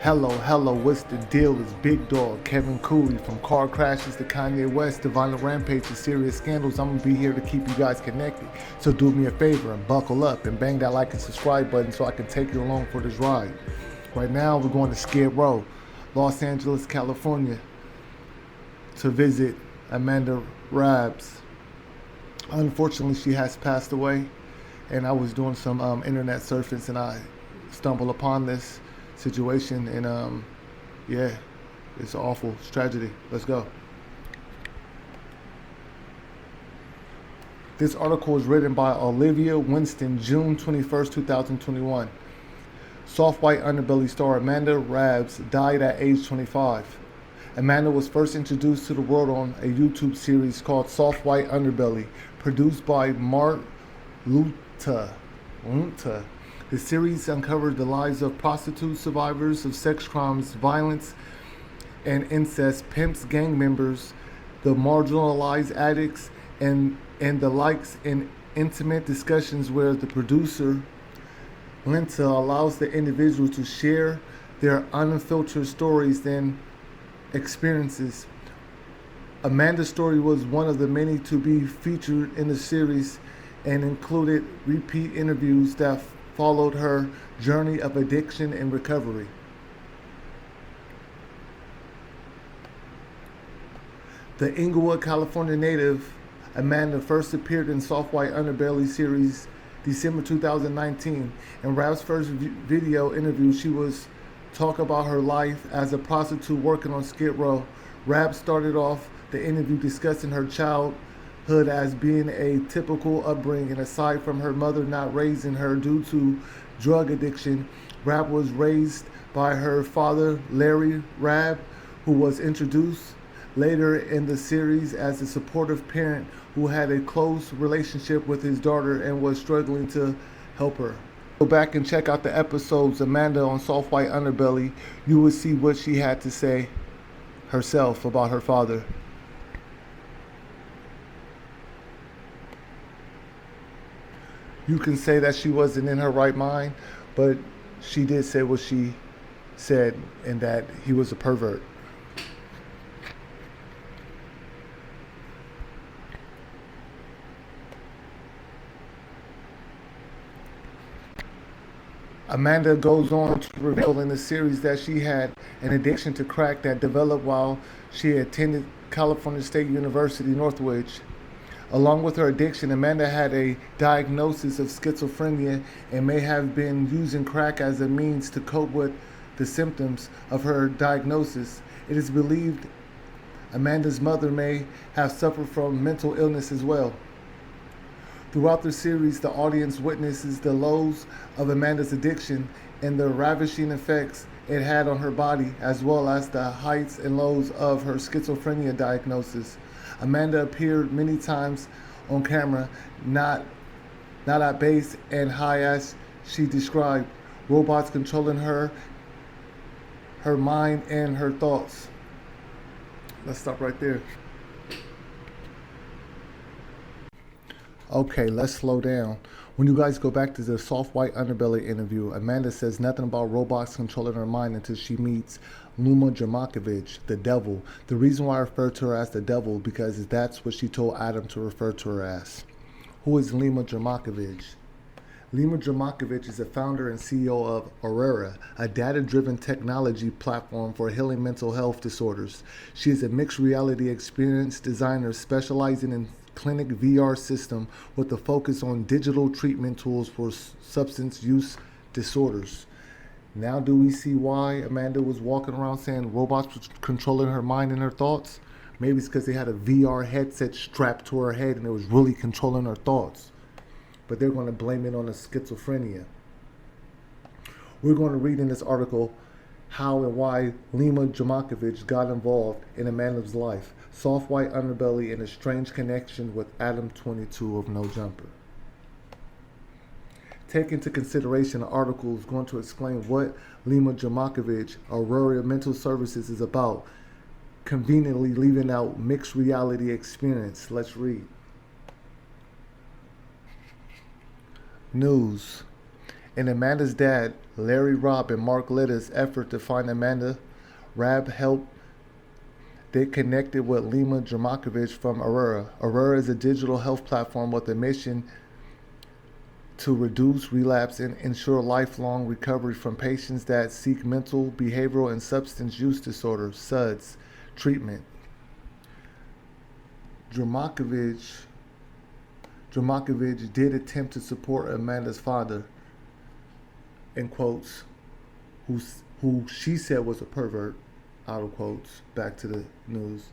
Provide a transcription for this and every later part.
Hello, what's the deal? It's Big Dog, Kevin Cooley. From car crashes to Kanye West to violent rampage to serious scandals, I'm gonna be here to keep you guys connected. So do me a favor and buckle up and bang that like and subscribe button so I can take you along for this ride. Right now, we're going to Skid Row, Los Angeles, California, to visit Amanda Rabb's. Unfortunately, she has passed away, and I was doing some internet surfing and I stumbled upon this situation, and yeah, it's awful. It's tragedy. Let's go. This article was written by Olivia Winston, June 21st, 2021. Soft White Underbelly star Amanda Rabb died at age 25. Amanda was first introduced to the world on a YouTube series called Soft White Underbelly, produced by Mark Lunta. The series uncovered the lives of prostitutes, survivors of sex crimes, violence, and incest, pimps, gang members, the marginalized addicts, and the likes in intimate discussions where the producer, Linta, allows the individual to share their unfiltered stories and experiences. Amanda's story was one of the many to be featured in the series and included repeat interviews that followed her journey of addiction and recovery. The Inglewood, California native, Amanda first appeared in Soft White Underbelly series December 2019. In Rabb's first video interview, she was talk about her life as a prostitute working on Skid Row. Rabb started off the interview discussing her childhood as being a typical upbringing. Aside from her mother not raising her due to drug addiction, Rabb was raised by her father, Larry Rabb, who was introduced later in the series as a supportive parent who had a close relationship with his daughter and was struggling to help her. Go back and check out the episodes Amanda on Soft White Underbelly. You will see what she had to say herself about her father. You can say that she wasn't in her right mind, but she did say what she said, and that he was a pervert. Amanda goes on to reveal in the series that she had an addiction to crack that developed while she attended California State University, Northridge. Along with her addiction, Amanda had a diagnosis of schizophrenia and may have been using crack as a means to cope with the symptoms of her diagnosis. It is believed Amanda's mother may have suffered from mental illness as well. Throughout the series, the audience witnesses the lows of Amanda's addiction and the ravishing effects it had on her body, as well as the heights and lows of her schizophrenia diagnosis. Amanda appeared many times on camera, not at base and high as she described, robots controlling her mind and her thoughts. Let's stop right there. Okay, let's slow down. When you guys go back to the Soft White Underbelly interview, Amanda says nothing about robots controlling her mind until she meets Luma Jermakovich, the devil. The reason why I refer to her as the devil because that's what she told Adam to refer to her as. Who is Lima Jermakovich? Lima Jermakovich is the founder and CEO of Aurora, a data-driven technology platform for healing mental health disorders. She is a mixed reality experience designer specializing in clinic VR system with a focus on digital treatment tools for substance use disorders. Now do we see why Amanda was walking around saying robots were controlling her mind and her thoughts? Maybe it's because they had a VR headset strapped to her head and it was really controlling her thoughts. But they're going to blame it on the schizophrenia. We're going to read in this article how and why Lima Jermakovich got involved in Amanda's life. Soft White Underbelly and a strange connection with Adam 22 of No Jumper. Take into consideration the article is going to explain what Lima Jermakovich, Aurora Mental Services, is about, conveniently leaving out mixed reality experience. Let's read. News. In Amanda's dad, Larry Rabb, and Mark Litta's effort to find Amanda, Rabb helped. They connected with Lima Jermakovich from Aurora. Aurora is a digital health platform with a mission to reduce relapse and ensure lifelong recovery from patients that seek mental, behavioral, and substance use disorders (SUDS) treatment. Jermakovich did attempt to support Amanda's father, in quotes, who she said was a pervert, out of quotes, back to the news,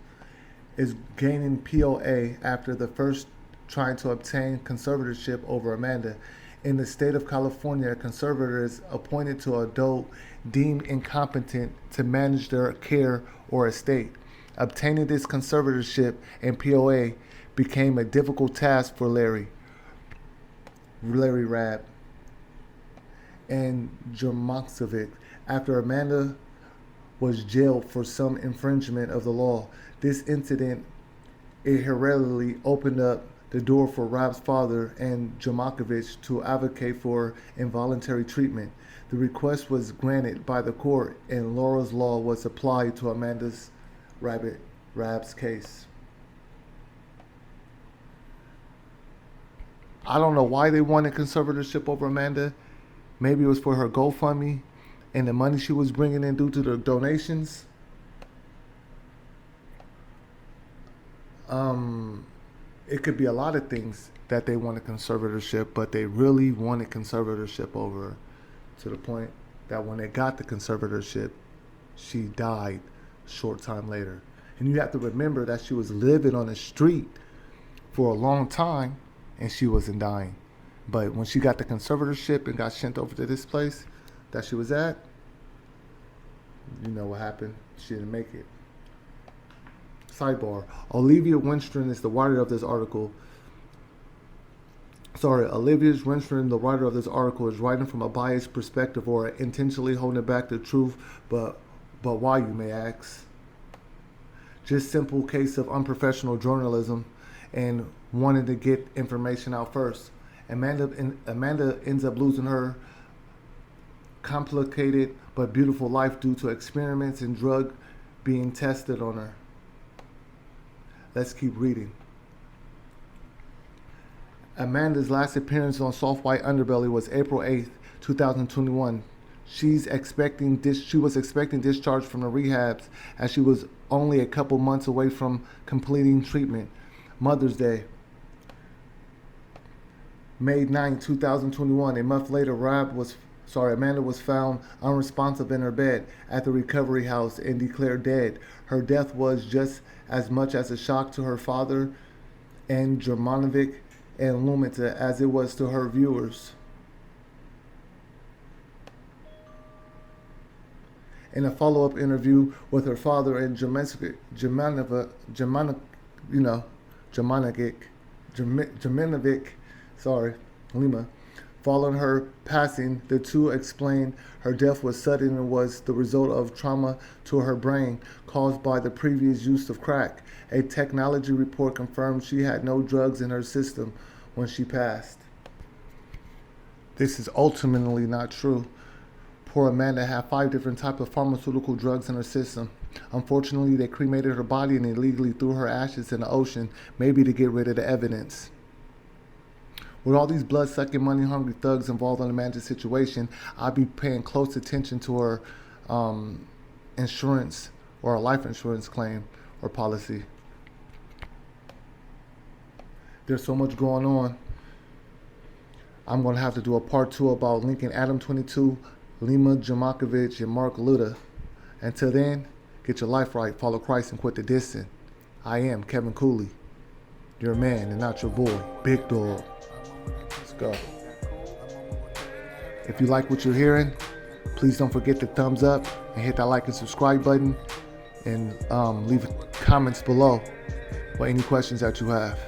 is gaining POA after the first trying to obtain conservatorship over Amanda. In the state of California, a conservator is appointed to an adult deemed incompetent to manage their care or estate. Obtaining this conservatorship and POA became a difficult task for Larry Rabb and Jermakovich after Amanda was jailed for some infringement of the law. This incident irregularly opened up the door for Rabb's father and Jermakovich to advocate for involuntary treatment. The request was granted by the court, and Laura's law was applied to Amanda's Rabb's case. I don't know why they wanted conservatorship over Amanda. Maybe it was for her GoFundMe and the money she was bringing in due to the donations. It could be a lot of things that they wanted conservatorship, but they really wanted conservatorship over her, to the point that when they got the conservatorship, she died a short time later. And you have to remember that she was living on the street for a long time and she wasn't dying. But when she got the conservatorship and got sent over to this place that she was at, you know what happened. She didn't make it. Sidebar. Olivia Winstrom is the writer of this article. Olivia Winstrom, the writer of this article, is writing from a biased perspective or intentionally holding back the truth. But why, you may ask? Just simple case of unprofessional journalism and wanting to get information out first. Amanda ends up losing her complicated but beautiful life due to experiments and drug being tested on her. Let's keep reading. Amanda's last appearance on Soft White Underbelly was April 8th, 2021. She was expecting discharge from the rehabs as she was only a couple months away from completing treatment. Mother's Day, May 9, 2021. A month later, Amanda was found unresponsive in her bed at the recovery house and declared dead. Her death was just as much as a shock to her father and Jermakovich and Lumita as it was to her viewers. In a follow-up interview with her father and Jermakovich, Lima, following her passing, the two explained her death was sudden and was the result of trauma to her brain caused by the previous use of crack. A technology report confirmed she had no drugs in her system when she passed. This is ultimately not true. Poor Amanda had 5 different types of pharmaceutical drugs in her system. Unfortunately, they cremated her body and illegally threw her ashes in the ocean, maybe to get rid of the evidence. With all these blood-sucking, money-hungry thugs involved in Amanda's situation, I'd be paying close attention to her insurance or a life insurance claim or policy. There's so much going on. I'm going to have to do a part 2 about Lincoln Adam 22, Lima Jermakovich, and Mark Litta. Until then, get your life right, follow Christ, and quit the dissing. I am Kevin Cooley, your man and not your boy, Big Dog. Let's go. If you like what you're hearing, please don't forget to thumbs up and hit that like and subscribe button, and leave comments below for any questions that you have.